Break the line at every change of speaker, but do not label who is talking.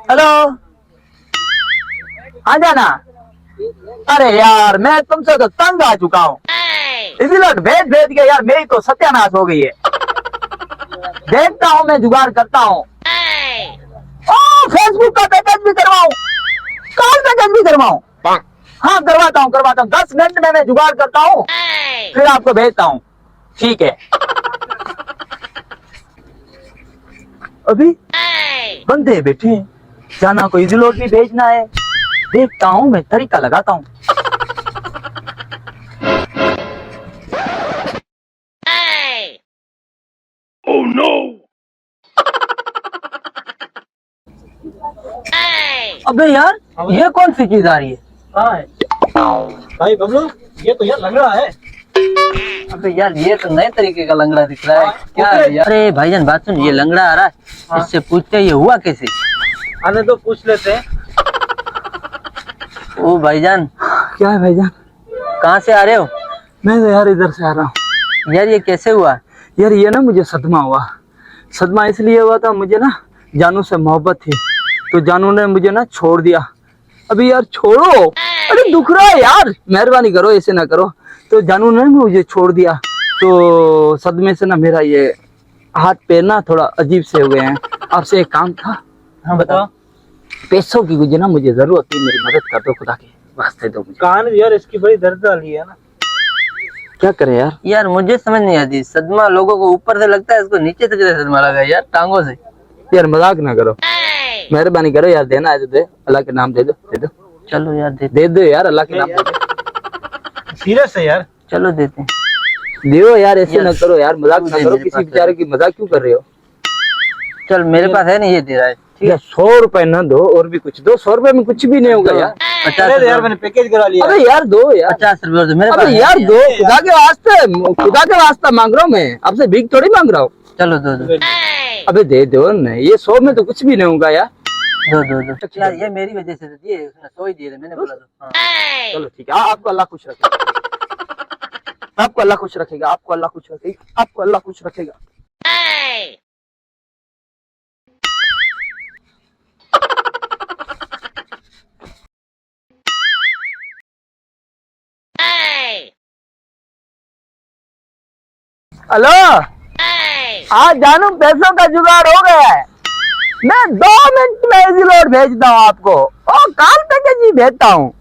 Hello, आ जाना। अरे यार मैं तुमसे तो तंग आ चुका हूँ, इसीलिए भेज भेज के यार मेरी तो सत्यानाश हो गई है। देखता हूँ मैं जुगाड़ करता हूँ। ओ फेसबुक का पैकेज भी करवाऊँ, कॉल पैकेज भी करवाऊँ। हाँ करवाता हूँ 10 मिनट में मैं जुगाड़ करता हूँ, फिर आपको भेजता हूँ। ठीक है। अभी बंदे बैठे हैं, जाना को इजी लोड भी भेजना है। देखता हूँ मैं तरीका लगाता हूँ। Oh no! अबे यार ये कौन सी चीज आ रही है? हाँ है भाई बबलू, ये तो यार लंगड़ा है। अबे यार ये तो नए तरीके का लंगड़ा दिख रहा है। क्या है यार? अरे भाईजान बात सुन, ये लंगड़ा आ रहा है, इससे पूछते हैं ये हुआ कैसे। आने तो पूछ लेते हैं। ओ भाईजान। क्या है भाईजान? कहाँ से आ रहे हो? मैं तो यार इधर से आ रहा हूँ। यार ये कैसे हुआ? यार ये ना मुझे सदमा हुआ। सदमा इसलिए हुआ था, मुझे ना जानू से मोहब्बत थी, तो जानू ने मुझे ना छोड़ दिया। अभी यार छोड़ो, अरे दुख रहा है यार, मेहरबानी करो ऐसे ना करो। तो जानू ने मुझे छोड़ दिया, तो सदमे से ना मेरा ये हाथ पैर ना थोड़ा अजीब से हो गए हैं। आपसे एक काम था। हाँ बताओ। पैसों की मुझे ना मुझे जरूरत थी, मेरी मदद कर दो, खुदा के वास्ते दो मुझे। कान यार इसकी बड़ी दर्द वाली है ना, क्या करे यार? यार मुझे समझ नहीं आती, सदमा लोगों को ऊपर से लगता है, इसको नीचे से कैसे सदमा लगा यार, टांगों से। यार मजाक ना करो, मेहरबानी करो यार, देना है तो दे, अल्लाह के नाम दे दो। चलो यार दे दो यार, अल्लाह के नाम दे दो। सीरियस है यार? चलो देते हैं। दियो यार, ऐसे ना करो यार, मजाक ना करो, किसी बेचारे की मजाक क्यों कर रहे हो? चल मेरे पास है नहीं, ये दे रहा है। ठीक है 100 रुपए ना दो, और भी कुछ दो। 100 रुपए में कुछ भी नहीं होगा यार। 50 यार मैंने पैकेज करा लिया। अबे यार दो यार, 50 रुपए मेरे पास। अबे यार दो, खुदा के वास्ते मांग रहा हूँ मैं, आपसे भीख थोड़ी मांग रहा हूँ। चलो दो। अबे दे दो ना, ये 100 में तो कुछ भी नहीं होगा यार। दो यार, ये मेरी वजह से दिए, उसने 100 ही दिए थे, मैंने बोला तो। चलो ठीक है, आपको अल्लाह खुश रखेगा, आपको अल्लाह खुश रखेगा, आपको अल्लाह खुश रखेगा, आपको अल्लाह खुश रखेगा। हेलो, आज जानू पैसों का जुगाड़ हो गया है, मैं 2 मिनट में इजी लोड भेजता हूँ आपको, और कॉल पैकेज ही भेजता हूँ।